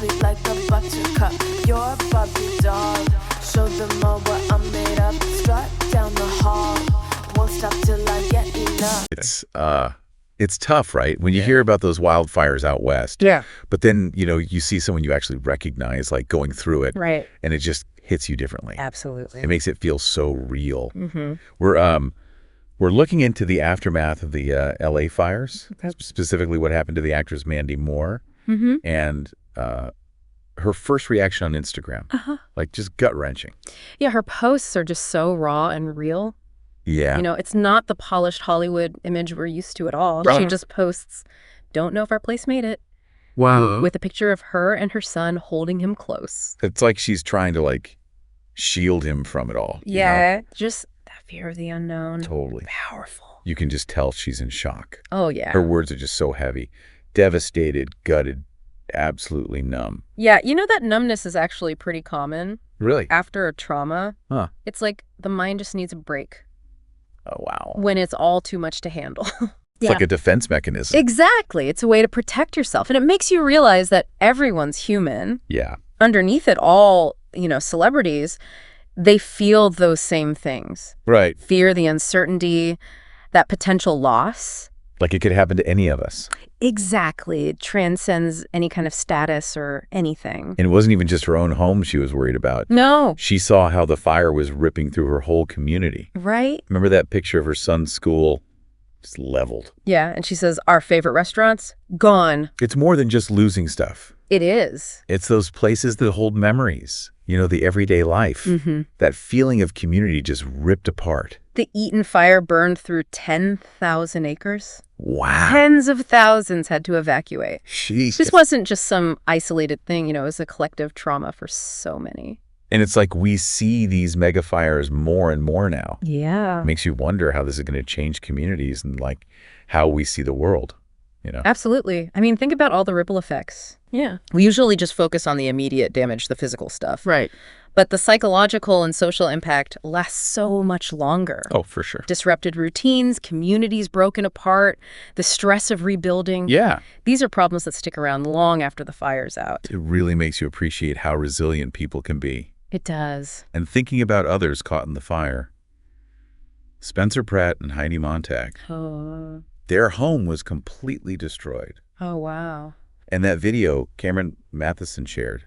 sweet like a buttercup. You're a Barbie doll. Show them all what I'm made of. Strut down the hall. Won't stop till I get enough. It's tough, right? When you hear about those wildfires out west. Yeah. But then, you see someone you actually recognize, like, going through it. Right. And it just hits you differently. Absolutely. It makes it feel so real. Mm-hmm. We're looking into the aftermath of the L.A. fires, specifically what happened to the actress Mandy Moore, and her first reaction on Instagram, like just gut-wrenching. Yeah, her posts are just so raw and real. Yeah. It's not the polished Hollywood image we're used to at all. She just posts, "Don't know if our place made it." Wow. With a picture of her and her son holding him close. It's like she's trying to, like, shield him from it all. Yeah, just that fear of the unknown. Totally. Powerful. You can just tell she's in shock. Oh, yeah. Her words are just so heavy. Devastated, gutted, absolutely numb. Yeah, that numbness is actually pretty common. Really? After a trauma. Huh. It's like the mind just needs a break. Oh, wow. When it's all too much to handle. It's like a defense mechanism. Exactly. It's a way to protect yourself. And it makes you realize that everyone's human. Yeah. Underneath it all, celebrities, they feel those same things. Right. Fear, the uncertainty, that potential loss. Like it could happen to any of us. Exactly. It transcends any kind of status or anything. And it wasn't even just her own home she was worried about. No. She saw how the fire was ripping through her whole community. Right. Remember that picture of her son's school? Just leveled. Yeah, and she says, our favorite restaurants, gone. It's more than just losing stuff. It is. It's those places that hold memories, the everyday life. That feeling of community just ripped apart. The Eaton fire burned through 10,000 acres. Wow. Tens of thousands had to evacuate. Jeez. This wasn't just some isolated thing, it was a collective trauma for so many. And it's like we see these mega fires more and more now. Yeah. It makes you wonder how this is going to change communities and, like, how we see the world, Absolutely. I mean, think about all the ripple effects. Yeah. We usually just focus on the immediate damage, the physical stuff. Right. But the psychological and social impact lasts so much longer. Oh, for sure. Disrupted routines, communities broken apart, the stress of rebuilding. Yeah. These are problems that stick around long after the fire's out. It really makes you appreciate how resilient people can be. It does. And thinking about others caught in the fire. Spencer Pratt and Heidi Montag. Oh. Their home was completely destroyed. Oh, wow. And that video Cameron Matheson shared,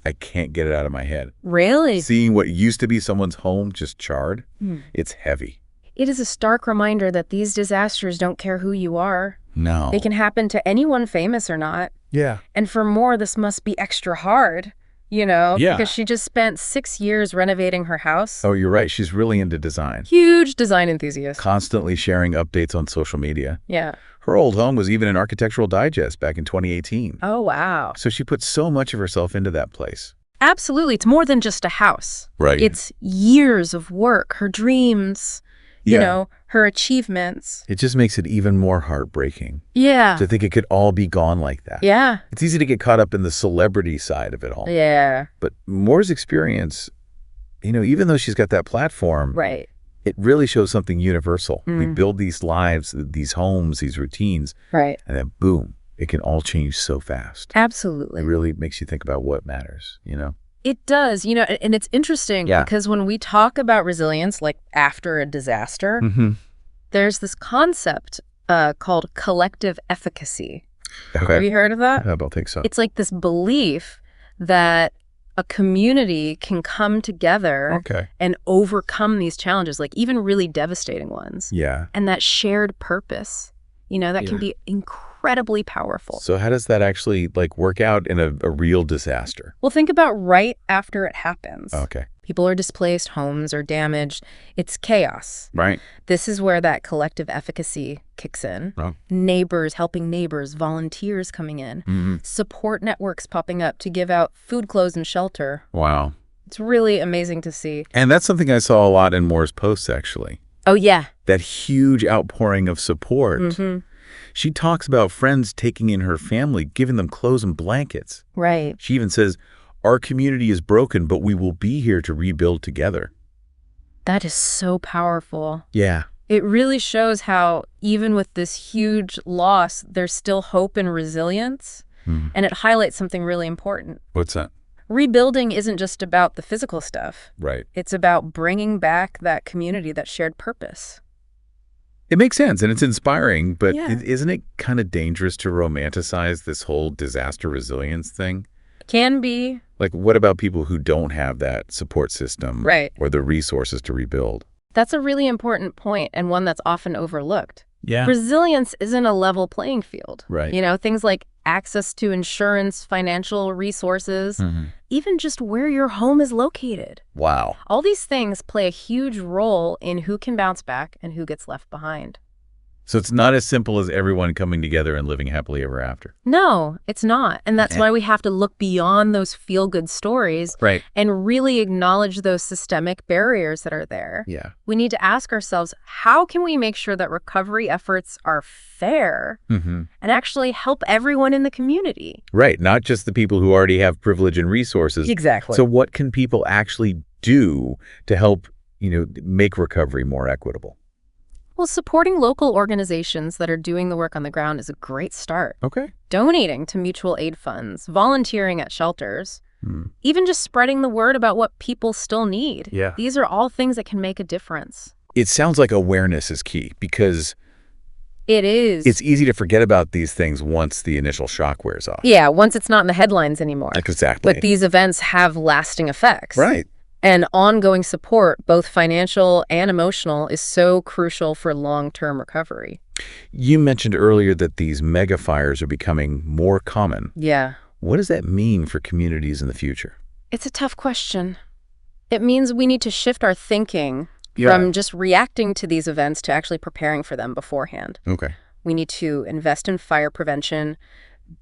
I can't get it out of my head. Really? Seeing what used to be someone's home just charred, it's heavy. It is a stark reminder that these disasters don't care who you are. No. They can happen to anyone, famous or not. Yeah. And for Moore, this must be extra hard, Yeah. because she just spent 6 years renovating her house. Oh, you're right. She's really into design. Huge design enthusiast. Constantly sharing updates on social media. Yeah. Her old home was even in Architectural Digest back in 2018. Oh, wow. So she put so much of herself into that place. Absolutely. It's more than just a house. Right. It's years of work, her dreams, her achievements. It just makes it even more heartbreaking. Yeah. To think it could all be gone like that. Yeah. It's easy to get caught up in the celebrity side of it all. Yeah. But Moore's experience, even though she's got that platform, Right. it really shows something universal. We build these lives, these homes, these routines, Right. and then boom, it can all change so fast. Absolutely. It really makes you think about what matters, It does, and it's interesting because when we talk about resilience, like after a disaster, there's this concept called collective efficacy. Okay. Have you heard of that? I don't think so. It's like this belief that a community can come together and overcome these challenges, like even really devastating ones. Yeah. And that shared purpose, that can be incredibly powerful. So how does that actually work out in a real disaster? Well, think about right after it happens. Okay. People are displaced, homes are damaged. It's chaos. Right. This is where that collective efficacy kicks in. Oh. Neighbors helping neighbors, volunteers coming in, support networks popping up to give out food, clothes, and shelter. Wow. It's really amazing to see. And that's something I saw a lot in Moore's posts, actually. Oh, yeah. That huge outpouring of support. She talks about friends taking in her family, giving them clothes and blankets. Right. She even says, our community is broken, but we will be here to rebuild together. That is so powerful. Yeah. It really shows how even with this huge loss, there's still hope and resilience. And it highlights something really important. What's that? Rebuilding isn't just about the physical stuff. Right. It's about bringing back that community, that shared purpose. It makes sense, and it's inspiring, but isn't it kind of dangerous to romanticize this whole disaster resilience thing? Can be. Like, what about people who don't have that support system or the resources to rebuild? That's a really important point, and one that's often overlooked. Yeah. Resilience isn't a level playing field. Right. You know, things like access to insurance, financial resources, even just where your home is located. Wow. All these things play a huge role in who can bounce back and who gets left behind. So it's not as simple as everyone coming together and living happily ever after. No, it's not. And that's why we have to look beyond those feel-good stories and really acknowledge those systemic barriers that are there. Yeah. We need to ask ourselves, how can we make sure that recovery efforts are fair and actually help everyone in the community? Right. Not just the people who already have privilege and resources. Exactly. So what can people actually do to help, make recovery more equitable? Well, supporting local organizations that are doing the work on the ground is a great start. Okay. Donating to mutual aid funds, volunteering at shelters, even just spreading the word about what people still need. Yeah. These are all things that can make a difference. It sounds like awareness is key because it is. It's easy to forget about these things once the initial shock wears off. Yeah, once it's not in the headlines anymore. Exactly. But these events have lasting effects. Right. And ongoing support, both financial and emotional, is so crucial for long-term recovery. You mentioned earlier that these mega fires are becoming more common. Yeah. What does that mean for communities in the future? It's a tough question. It means we need to shift our thinking from just reacting to these events to actually preparing for them beforehand. Okay. We need to invest in fire prevention,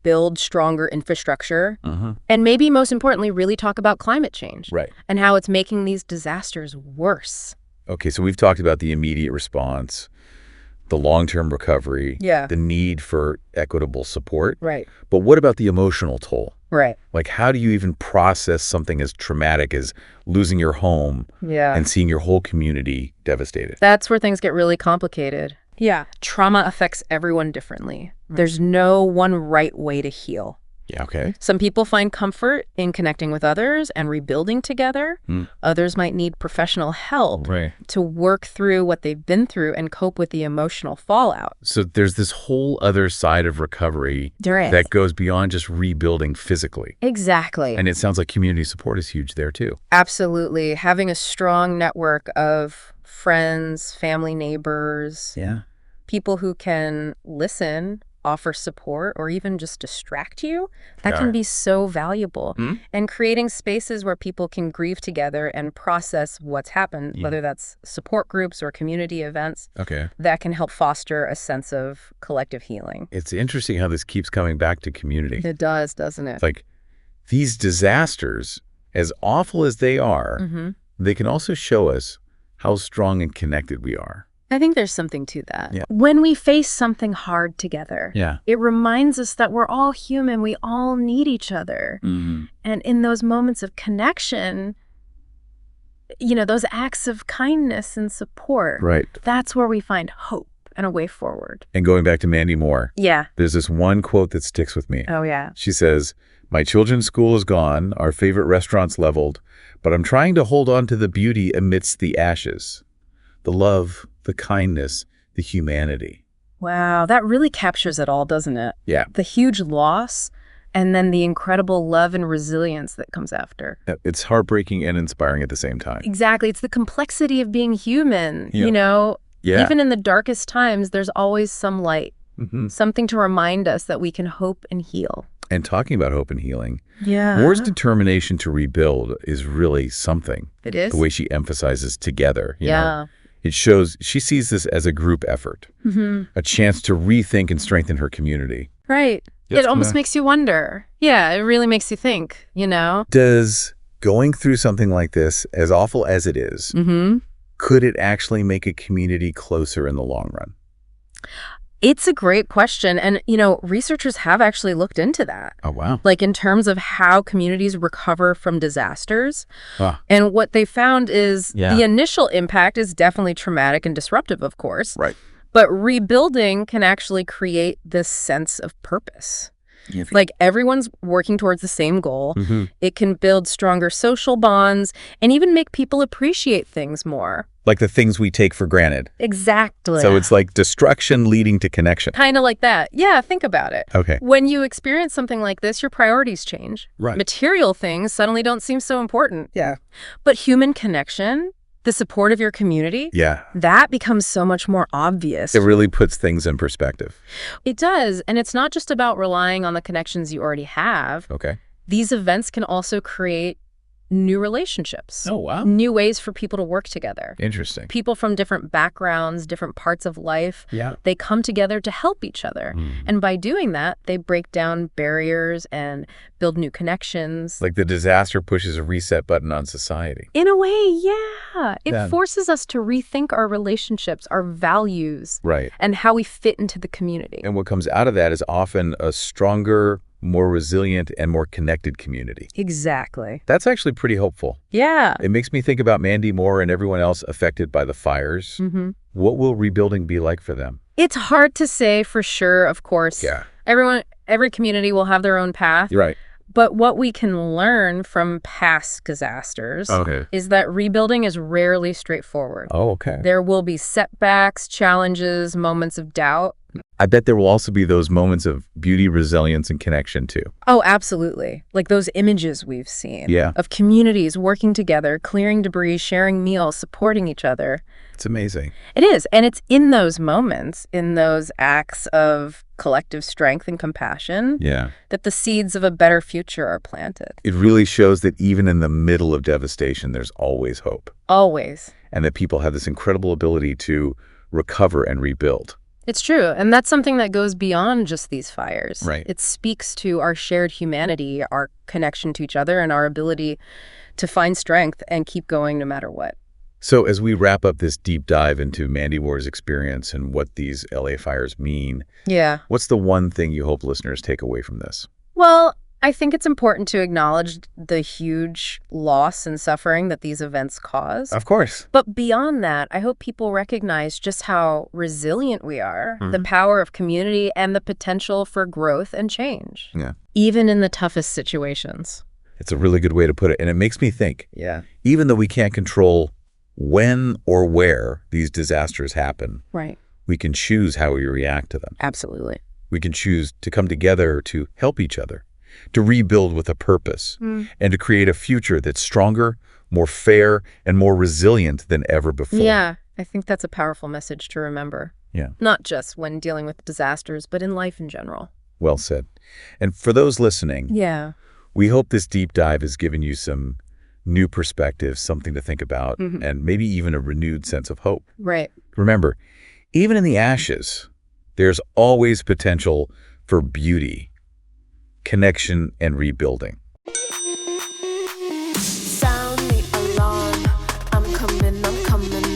build stronger infrastructure, and maybe most importantly, really talk about climate change and how it's making these disasters worse. Okay, so we've talked about the immediate response, the long-term recovery, the need for equitable support. Right. But what about the emotional toll? Right. Like, how do you even process something as traumatic as losing your home and seeing your whole community devastated? That's where things get really complicated. Yeah. Trauma affects everyone differently. There's no one right way to heal. Yeah, okay. Some people find comfort in connecting with others and rebuilding together. Others might need professional help to work through what they've been through and cope with the emotional fallout. So there's this whole other side of recovery that goes beyond just rebuilding physically. Exactly. And it sounds like community support is huge there too. Absolutely. Having a strong network of friends, family, neighbors, people who can listen, offer support, or even just distract you, that can be so valuable. And creating spaces where people can grieve together and process what's happened, whether that's support groups or community events, that can help foster a sense of collective healing. It's interesting how this keeps coming back to community. It does, doesn't it? Like, these disasters, as awful as they are, they can also show us how strong and connected we are. I think there's something to that. Yeah. When we face something hard together, it reminds us that we're all human. We all need each other. And in those moments of connection, those acts of kindness and support, that's where we find hope and a way forward. And going back to Mandy Moore, Yeah. there's this one quote that sticks with me. Oh, yeah. She says, "My children's school is gone, our favorite restaurant's leveled, but I'm trying to hold on to the beauty amidst the ashes. The love, the kindness, the humanity." Wow, that really captures it all, doesn't it? Yeah. The huge loss and then the incredible love and resilience that comes after. It's heartbreaking and inspiring at the same time. Exactly. It's the complexity of being human, Yeah. Even in the darkest times, there's always some light, something to remind us that we can hope and heal. And talking about hope and healing, Yeah. Moore's determination to rebuild is really something. It is. The way she emphasizes together. You Yeah. know? It shows she sees this as a group effort, a chance to rethink and strengthen her community. Right. It almost makes you wonder. Yeah, it really makes you think, Does going through something like this, as awful as it is, could it actually make a community closer in the long run? It's a great question. And, researchers have actually looked into that. Oh, wow. Like in terms of how communities recover from disasters. Ah. And what they found is the initial impact is definitely traumatic and disruptive, of course. Right. But rebuilding can actually create this sense of purpose. Like everyone's working towards the same goal. Mm-hmm. It can build stronger social bonds and even make people appreciate things more. Like the things we take for granted. Exactly. So it's like destruction leading to connection. Kind of like that. Yeah, think about it. Okay. When you experience something like this, your priorities change. Right. Material things suddenly don't seem so important. Yeah. But human connection, the support of your community, Yeah. that becomes so much more obvious. It really puts things in perspective. It does. And it's not just about relying on the connections you already have. Okay. These events can also create new relationships. Oh, wow. New ways for people to work together. Interesting. People from different backgrounds, different parts of life, Yeah. they come together to help each other. And by doing that, they break down barriers and build new connections. Like the disaster pushes a reset button on society. In a way, yeah. It Yeah. forces us to rethink our relationships, our values, Right. and how we fit into the community. And what comes out of that is often a stronger, more resilient, and more connected community. Exactly. That's actually pretty hopeful. Yeah. It makes me think about Mandy Moore and everyone else affected by the fires. Mm-hmm. What will rebuilding be like for them? It's hard to say for sure, of course. Yeah. Every community will have their own path. You're right. But what we can learn from past disasters is that rebuilding is rarely straightforward. Oh, okay. There will be setbacks, challenges, moments of doubt. I bet there will also be those moments of beauty, resilience, and connection, too. Oh, absolutely. Like those images we've seen Yeah. of communities working together, clearing debris, sharing meals, supporting each other. It's amazing. It is. And it's in those moments, in those acts of collective strength and compassion, Yeah. that the seeds of a better future are planted. It really shows that even in the middle of devastation, there's always hope. Always. And that people have this incredible ability to recover and rebuild. It's true. And that's something that goes beyond just these fires. Right. It speaks to our shared humanity, our connection to each other, and our ability to find strength and keep going no matter what. So as we wrap up this deep dive into Mandy Moore's experience and what these LA fires mean, Yeah. what's the one thing you hope listeners take away from this? Well, I think it's important to acknowledge the huge loss and suffering that these events cause. Of course. But beyond that, I hope people recognize just how resilient we are, the power of community, and the potential for growth and change. Yeah. Even in the toughest situations. It's a really good way to put it. And it makes me think, Yeah. even though we can't control when or where these disasters happen, Right. we can choose how we react to them. Absolutely. We can choose to come together to help each other, to rebuild with a purpose, and to create a future that's stronger, more fair, and more resilient than ever before. Yeah, I think that's a powerful message to remember. Yeah. Not just when dealing with disasters, but in life in general. Well said. And for those listening, Yeah. we hope this deep dive has given you some new perspectives, something to think about, and maybe even a renewed sense of hope. Right. Remember, even in the ashes, there's always potential for beauty, connection, and rebuilding. Sound the alarm. I'm coming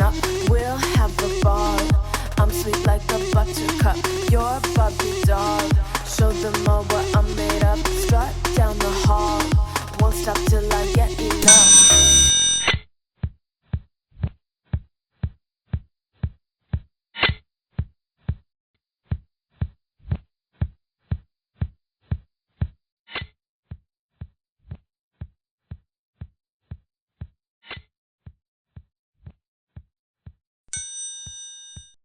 up. We'll have a ball. I'm sweet like a buttercup. You're a Barbie doll. Show them all what I'm made of. Strut down the hall. Won't stop till